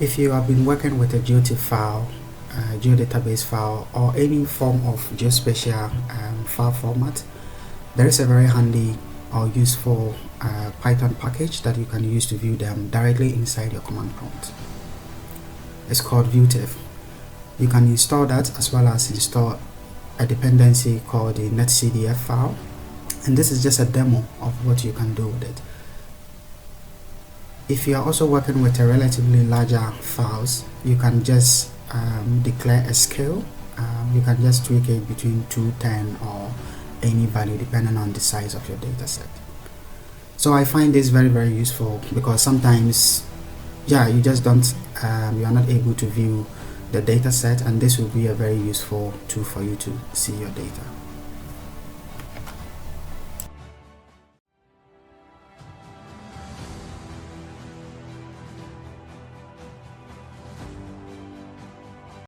If you have been working with a GeoTIFF file, geodatabase file, or any form of geospatial file format, there is a very handy or useful Python package that you can use to view them directly inside your command prompt. It's called viewtif. You can install that as well as install a dependency called the NetCDF file, and this is just a demo of what you can do with it. If you are also working with a relatively larger files, you can just declare a scale. You can just tweak it between 210 or any value depending on the size of your data set. So I find this very useful because sometimes you just don't you are not able to view the data set, and this will be a very useful tool for you to see your data.